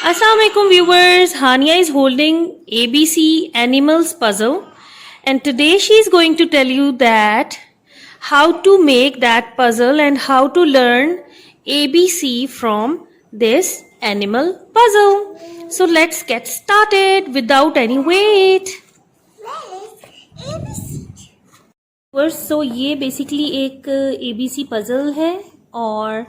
Assalamualaikum viewers, Hania is holding ABC Animals puzzle and today she is going to tell you that how to make that puzzle and how to learn ABC from this animal puzzle. So let's get started without any wait. So ये basically एक ABC puzzle है और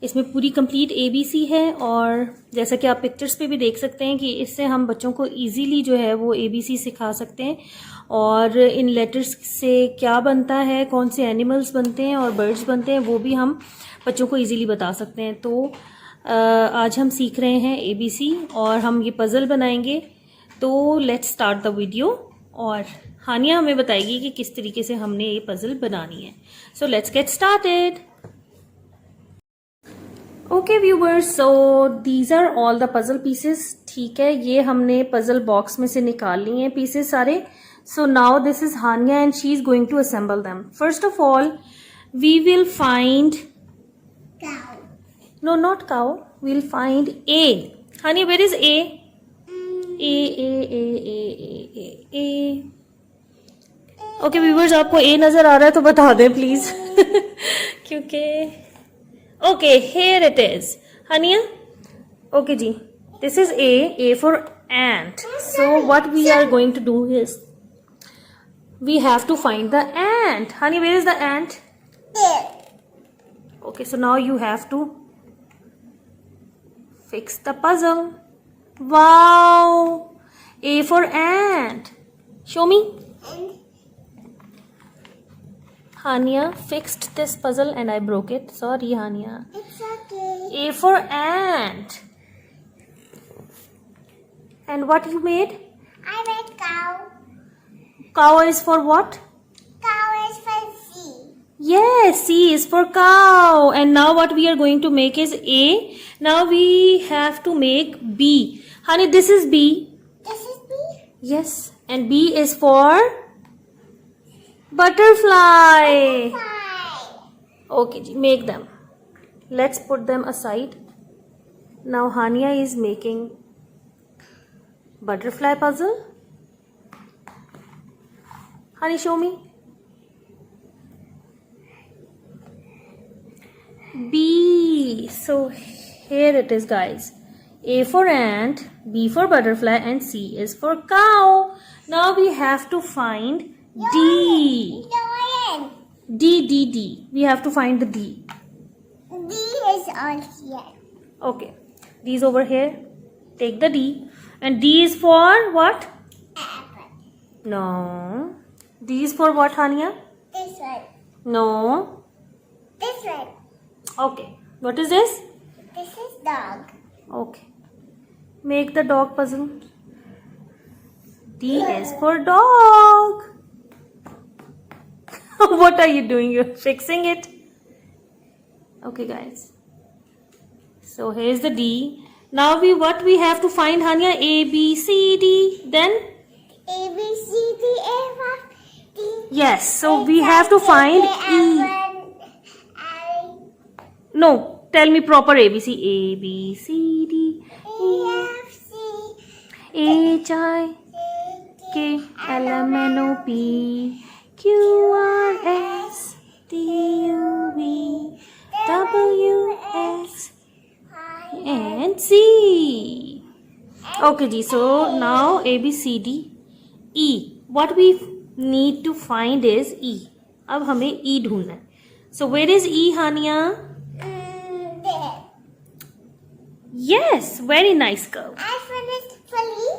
इसमें पूरी complete ABC है और जैसा कि आप पिक्चर्स पे भी देख सकते हैं कि इससे हम बच्चों को इजीली जो है वो ABC सिखा सकते हैं और इन लेटर्स से क्या बनता है, कौन से एनिमल्स बनते हैं और बर्ड्स बनते हैं, वो भी हम बच्चों को इजीली बता सकते हैं। तो आज हम सीख रहे हैं ABC और हम ये पजल बनाएंगे। तो लेट्स स्टार्ट द वीडियो और हानिया हमें बताएगी कि किस तरीके से हमने ये पजल बनानी है। So let's get started. Okay viewers, so these are all the puzzle pieces. ठीक है, ये हमने पजल बॉक्स में से निकाल लिए हैं पीसेस सारे। So now this is Hania and she is going to assemble them. First of all we will find no not cow, we'll find A. Hania, where is A? A. Okay viewers, आपको A नजर आ रहा है तो बता दें please क्योंकि okay here it is Hania. Okay ji, this is A for ant. So what we are going to do is we have to find the ant. Hania, where is the ant? Okay, so now you have to fix the puzzle. Wow, A for ant. Show me. Hania fixed this puzzle and I broke it. Sorry, Hania. It's okay. A for ant. And what you made? I made cow. Cow is for what? Cow is for C. Yes, C is for cow. And now what we are going to make is A. Now we have to make B. Honey, this is B. This is B. Yes, and B is for butterfly. Five. Okay, ji, make them. Let's put them aside. Now Hania is making butterfly puzzle. Honey, show me. B. So here it is, guys. A for ant, B for butterfly, and C is for cow. Now we have to find D. Lion. D. We have to find the D. D is all here. Okay. D is over here. Take the D. And D is for what? Apple. No. D is for what, Hania? This one. No. This one. Okay. What is this? This is dog. Okay. Make the dog puzzle. D is for dog. What are you doing? You're fixing it. Okay, guys. So here's the D. Now what we have to find, Hania? A, B, C, D. Then? A, B, C, D, E, F, D. Yes. So we have to find E. No. Tell me proper ABC. A, B, C, D. E, F, C, H, I, K, L, M, N, O, P, Q, R, S, T, U, V, W, X, and C. Okay, ji. So now A, B, C, D, E. What we need to find is E. अब हमें E ढूंढना है. So where is E, Hania? there. Yes, very nice girl. Elephant is for E.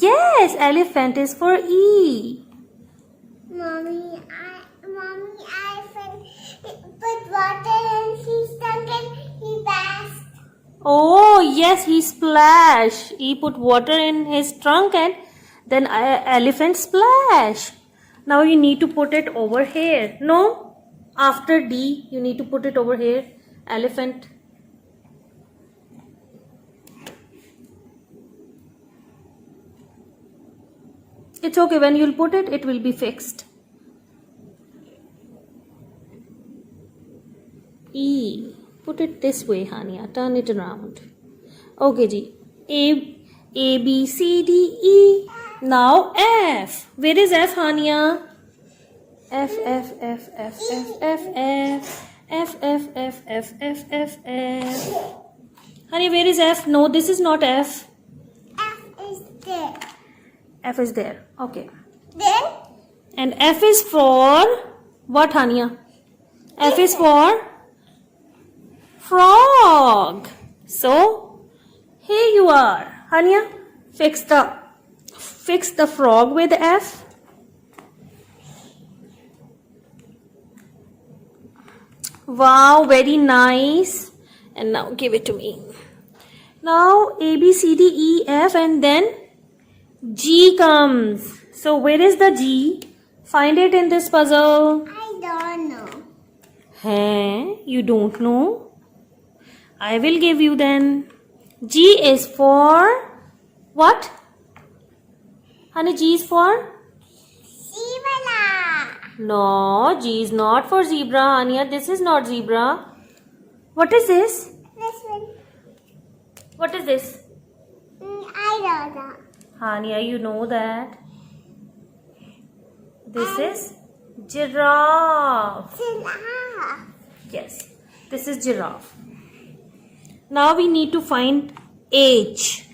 Yes, elephant is for E. Mommy, elephant put water and he stunk and he passed. Oh, yes, he splashed. He put water in his trunk and then elephant splash. Now you need to put it over here. No, after D, you need to put it over here. Elephant. It's okay, when you'll put it, it will be fixed. E. Put it this way, Hania. Turn it around. Okay, ji. A B C D E. Now F. Where is F, Hania? F F F F F F F F F F F F F F. Honey, where is F? No, this is not F. F is there. F is there. Okay. Then And F is for what, Hania? F is for frog. So here you are, Hania. Fix the frog with F. Wow, very nice. And now give it to me. Now A B C D E F and then G comes. So where is the G? Find it in this puzzle. I don't know. Hey, you don't know? I will give you then. G is for what? Honey, G is for? Zebra. No, G is not for zebra, Hania. This is not zebra. What is this? This one. What is this? I don't know. Hania, you know that. This is giraffe. Giraffe. Yes, this is giraffe. Now we need to find H.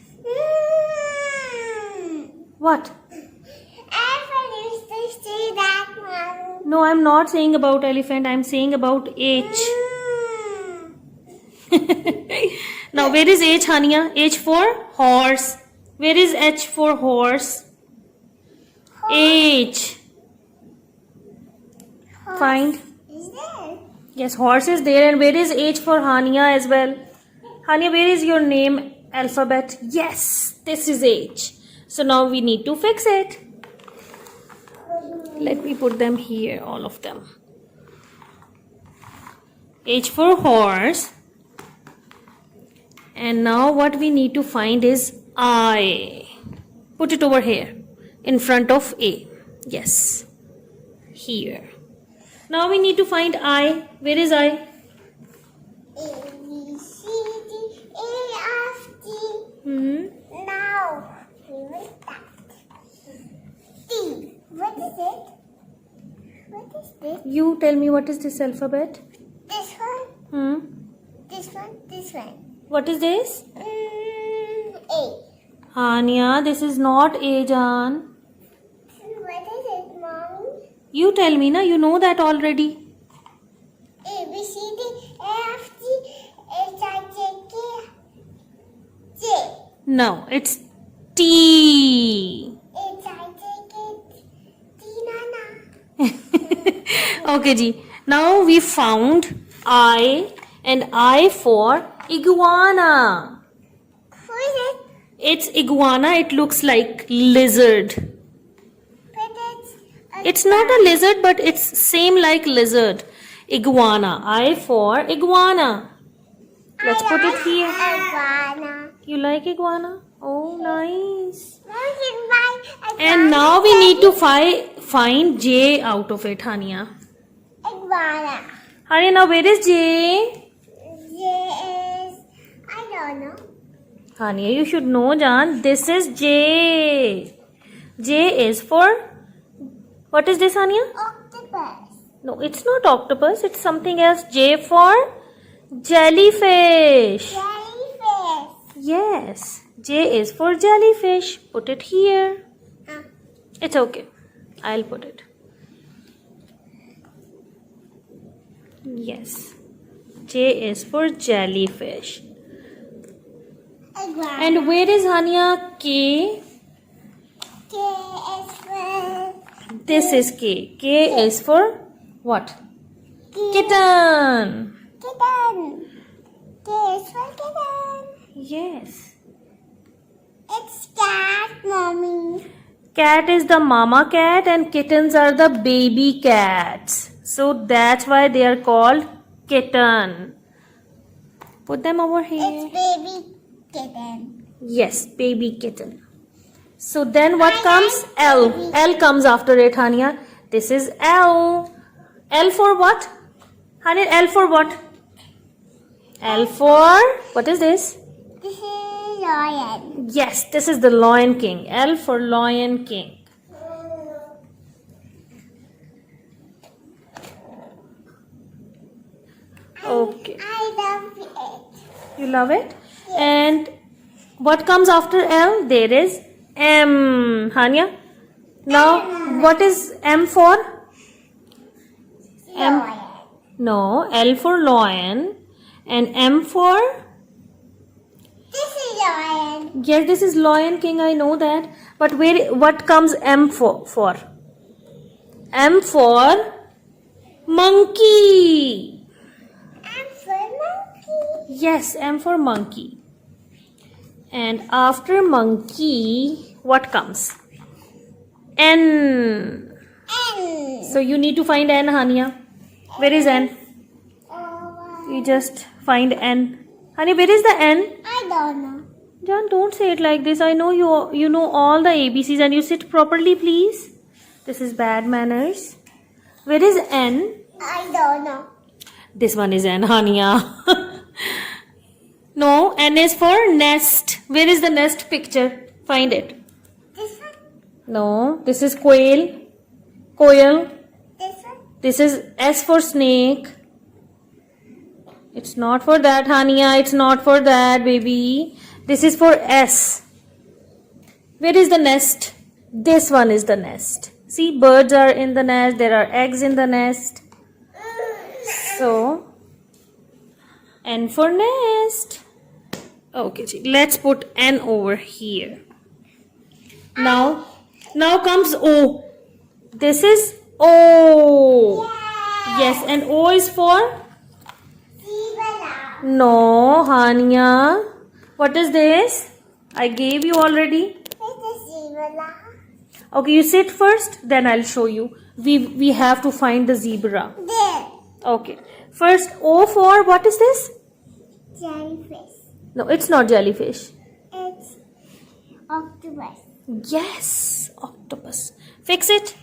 What? Elephant used to say that one. No, I'm not saying about elephant. I'm saying about H. Now, where is H, Hania? H for horse. Where is H for horse? H. Find. Is there? Yes, horse is there. And where is H for Hania as well? Hania, where is your name alphabet? Yes, this is H. So now we need to fix it. Let me put them here, all of them. H for horse. And now what we need to find is I. Put it over here in front of A. Yes, here. Now we need to find I. Where is I? A, B, C, D, E, F, G. Now, we will start. D. What is it? What is this? You tell me, what is this alphabet? This one, this one, this one. What is this? A. Hania, this is not A, Jan. What is it, Mommy? You tell me, na? You know that already. A, B, C, D, E, F, G, H, I, J, K, J. No, it's T. H, I, J, K, T, Nana. Okay, ji. Now we found I and I for iguana. Who is it? It's iguana. It looks like lizard. But It's not a lizard, but it's same like lizard. Iguana. I for iguana. Let's put it here. Iguana. You like iguana? Oh, nice. Iguana. And now we need to find J out of it, Hania. Iguana. Hania, now where is J? J is, I don't know. Hania, you should know, Jan. This is J. J is for... What is this, Hania? Octopus. No, it's not octopus. It's something else. J for jellyfish. Jellyfish. Yes. J is for jellyfish. Put it here. It's okay. I'll put it. Yes. J is for jellyfish. Iguana. And where is Hania? K? K is for This is K. K is for what? Kitten. kitten. K is for kitten. Yes. It's cat, Mommy. Cat is the mama cat and kittens are the baby cats. So that's why they are called kitten. Put them over here. It's baby kitten. Yes, baby kitten. So then what comes? L. L comes after it, Hania. This is L. L for what? Hania, L for what? L for... What is this? This is lion. Yes, this is the Lion King. L for Lion King. Okay. I love it. You love it? And what comes after L? There is M. Hania? Now, what is M for? Lion. No, L for lion. And M for? This is lion. Yes, this is Lion King, I know that. But what comes M for? M for monkey. I'm for monkey. Yes, M for monkey. And after monkey, what comes? N. N. So you need to find N, Hania. Where is N? Oh, You just find N. Honey, where is the N? I don't know. John, don't say it like this. I know you know all the ABCs and you sit properly, please. This is bad manners. Where is N? I don't know. This one is N, Hania. No, N is for nest. Where is the nest picture? Find it. This one. No, this is quail. Coil. This one. This is S for snake. It's not for that, Hania. It's not for that, baby. This is for S. Where is the nest? This one is the nest. See, birds are in the nest. There are eggs in the nest. So, N for nest. Okay, let's put N over here. Now comes O. This is O. Yes, and O is for? Zebra. No, Hania. What is this? I gave you already. This is zebra. Okay, you sit first, then I'll show you. We have to find the zebra. There. Okay. First, O for what is this? Jellyfish. No, it's not jellyfish. It's octopus. Yes, octopus. Fix it.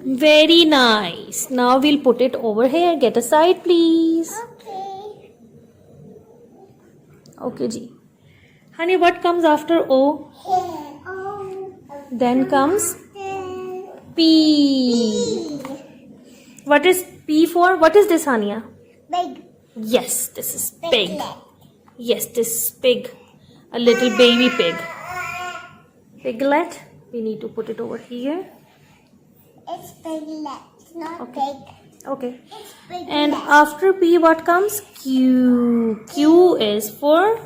Very nice. Now we'll put it over here. Get aside, please. Okay. Okay, ji. Honey, what comes after O? Oh. Then comes Then P. What is P for? What is this, Hania? big. Yes, this is pig. Piglet. Yes, this is pig. A little baby pig. Piglet. We need to put it over here. It's piglet. It's not Okay. big. Okay. It's piglet. And after P, what comes? Q. Q is for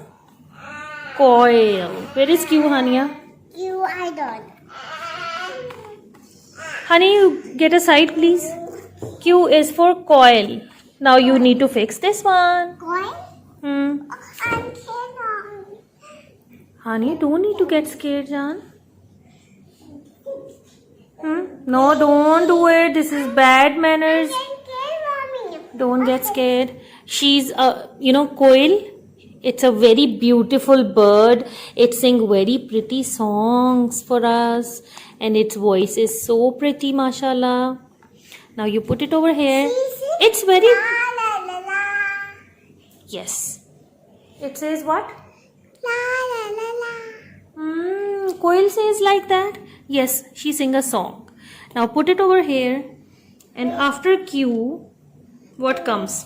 coil. Where is Q, Hania? You, I don't. Honey, you get aside, please. Q is for coil. Now you need to fix this one. Coin? I cannot. Honey, don't need to get scared, Jan. No, don't do it. This is bad manners. Mommy. Don't get scared. She's coil. It's a very beautiful bird. It sings very pretty songs for us. And its voice is so pretty, mashallah. Now you put it over here. It's very... La la la la. Yes. It says what? La la la la. Coil says like that. Yes, she sings a song. Now put it over here. And after Q, what comes?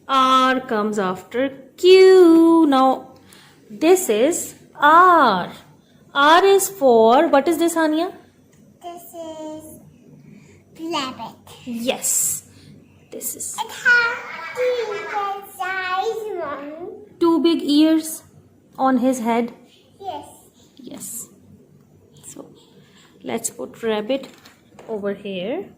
R comes after Q. Now, this is R. R is for, what is this, Hania? This is rabbit. Yes. This is It has two size one. 2 big ears on his head. Yes. Yes. So, let's put rabbit over here.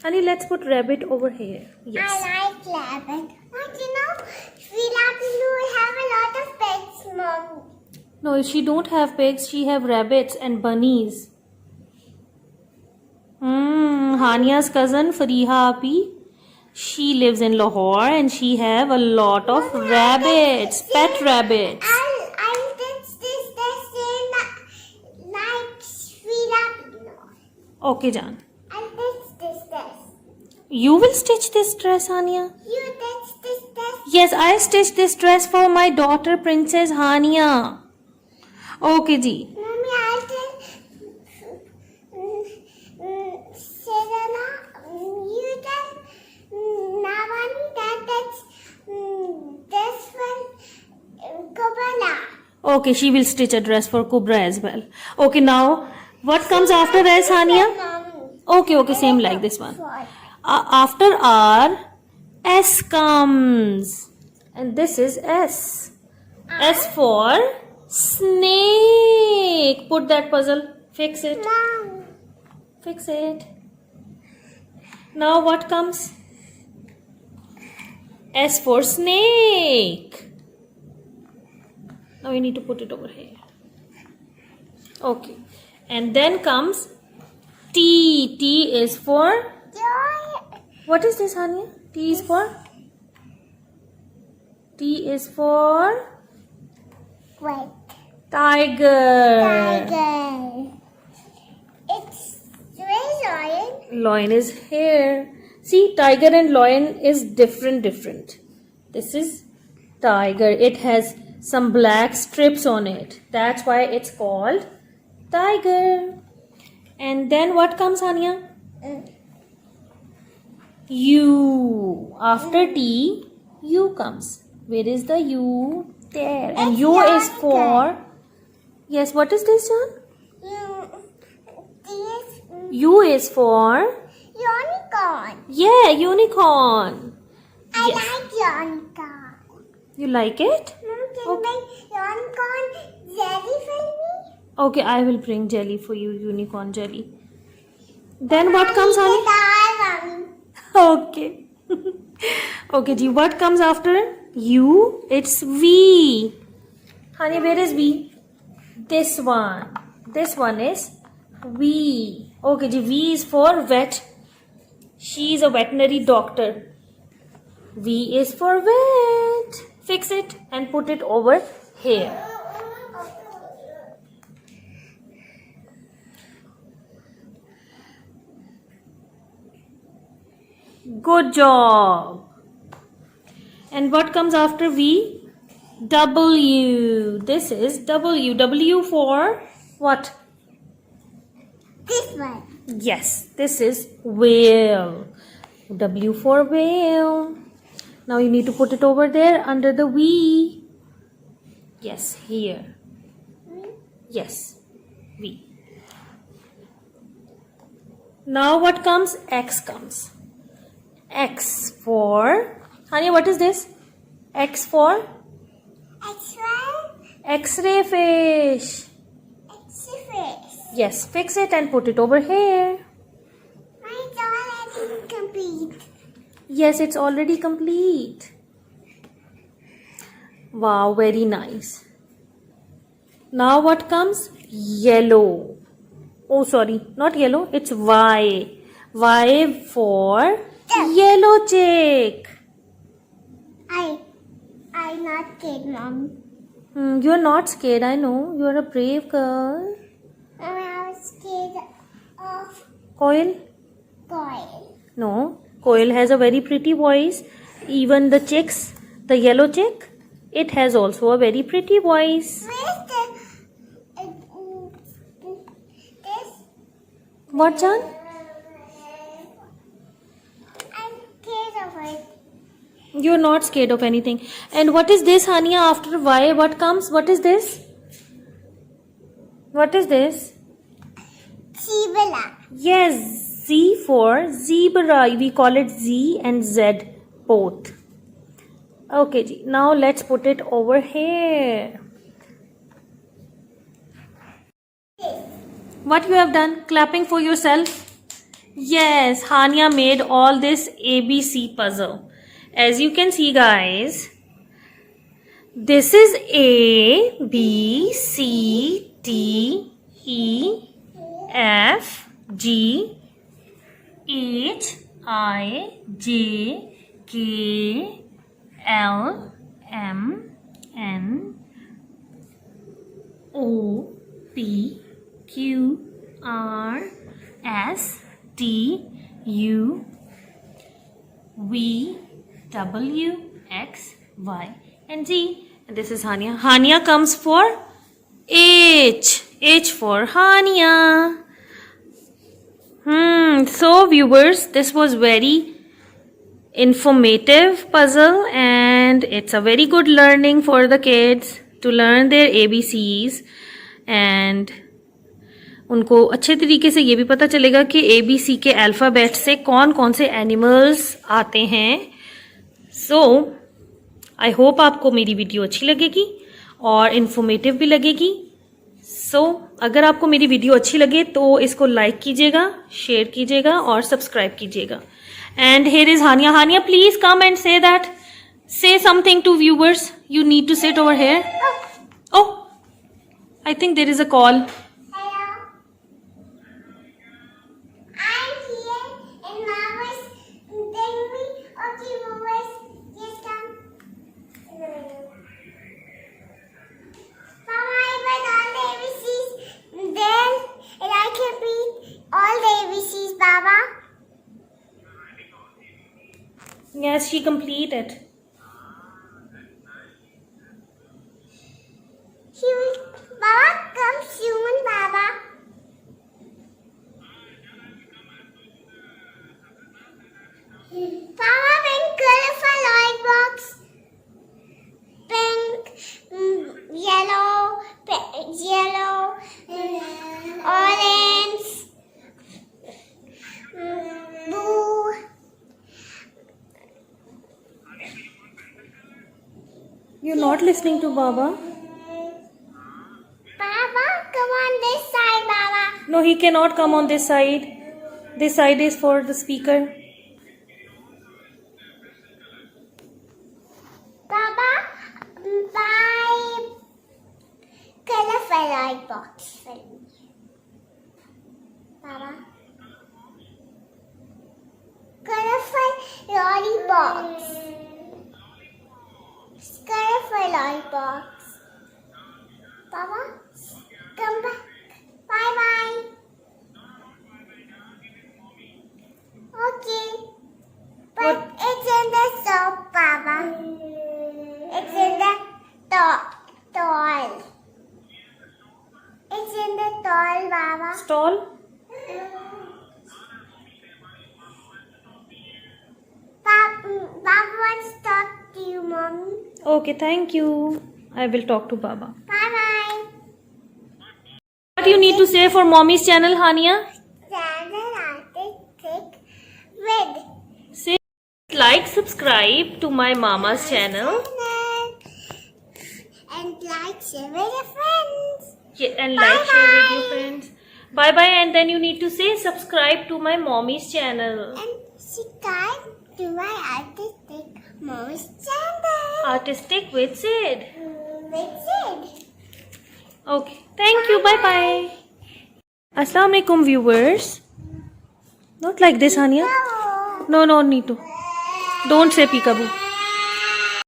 Honey, let's put rabbit over here. Yes. I like rabbit. But we have a lot of pets, Mom. No, she don't have pigs. She have rabbits and bunnies. Hania's cousin Fariha Api, she lives in Lahore and she have a lot of rabbits, pet rabbits. I'll teach this the same like Sweet. Okay, Jan. I'll teach You will stitch this dress, Hania? You that's this. Yes, I stitched this dress for my daughter, Princess Hania. Okay, ji. Mommy, I'll tell Serena, you tell Navani that's this one, Kabbalah. Okay, she will stitch a dress for Kubra as well. Okay, now what comes after this, Hania? Okay, same like this one. After R, S comes. And this is S. S for snake. Put that puzzle. Fix it. Mom. Fix it. Now what comes? S for snake. Now you need to put it over here. Okay. And then comes T. T is for... Joy. What is this, honey? T is for? T is for... Wait. Tiger. Tiger. It's where's lion? Lion is here. See, tiger and lion is different. This is tiger. It has some black strips on it. That's why it's called tiger. And then what comes, Hania? U. After T, U comes. Where is the U? There. And It's U is tiger. for... Yes, what is this, John? This U is for... unicorn. Yeah, unicorn. I Yes. like unicorn. You like it? Mom, can you make unicorn jelly for me? Okay, I will bring jelly for you, unicorn jelly. Then what comes, honey? Mommy. Okay. Okay, Ji, what comes after U? It's V. Honey, where is V? This one. This one is V. Okay, Ji, V is for vet. She is a veterinary doctor. V is for vet. Fix it and put it over here. Good job. And what comes after V? W. This is W. W for what? This one. Yes, this is whale. W for whale. Now you need to put it over there under the V. Yes, here. Yes, V. Now what comes? X comes. X for... Honey, what is this? X for? X-ray. X-ray fish. X-ray. Yes, fix it and put it over here. My doll is complete. Yes, it's already complete. Wow, very nice. Now what comes? Yellow. Oh, sorry, not yellow. It's Y. Y for yellow chick. I'm not scared, Mom. You're not scared, I know. You're a brave girl. Mommy, I was scared of Coil? Coil. No. Coil has a very pretty voice. Even the chicks, the yellow chick, it has also a very pretty voice. Where's the this? What, John? I'm scared of it. You're not scared of anything. And what is this, Hania? After Y, what comes? What is this? What is this? Zebra. Yes, Z for zebra. We call it Z and Z both. Okay, ji. Now let's put it over here. What you have done? Clapping for yourself? Yes, Hania made all this ABC puzzle. As you can see, guys, this is A, B, C, D, E, F, G, H, I, J, K, L, M, N, O, P, Q, R, S, T, U, V, W, X, Y, and Z. And this is Hania. Hania comes for H. H for Hania. So viewers, this was very informative puzzle and it's a very good learning for the kids to learn their ABCs and उनको अच्छे तरीके से ये भी पता चलेगा कि ABC के अल्फ़ाबेट से कौन कौन से एनिमल्स आते हैं. सो आई होप आपको मेरी वीडियो अच्छी लगेगी और इन्फॉर्मेटिव भी लगेगी. सो अगर आपको मेरी वीडियो अच्छी लगे तो इसको लाइक कीजिएगा, शेयर कीजिएगा और सब्सक्राइब कीजिएगा. And here is Hania. Hania please come and say that, say something to viewers. You need to sit over here. Oh, I think there is a call. Hello. I'm here and Mama's telling me, okay, Mama's just come. Mama, I read all the ABCs. Then and I can read all the ABCs, Baba. Yes, she completed. She will, Baba, come soon, Baba. Baba, pink colorful light box. Pink, yellow, orange, blue. You're not listening to Baba? Baba, come on this side, Baba. No, he cannot come on this side. This side is for the speaker. Baba, buy colorful light box for me. Baba. Colorful lollipops. Colorful lollipops. Baba, come back. Bye bye. Okay. But it's in the soap, Baba. It's in the toy. It's in the toy, Baba. Stall? Baba wants to talk to you, Mommy. Okay, thank you. I will talk to Baba. Bye bye. What do you need to say for Mommy's channel, Hania? Channel artistic with Say like, subscribe to my mama's channel. And like, share with your friends. Yeah, and like, share with your friends. Bye bye, and then you need to say subscribe to my mommy's channel. And subscribe to my artistic Mom's channel. Artistic with Sid. That's it. Okay, thank you. Bye bye. Assalamu alaikum viewers. Not like this, Hania. No. No, need to. Don't say peekaboo.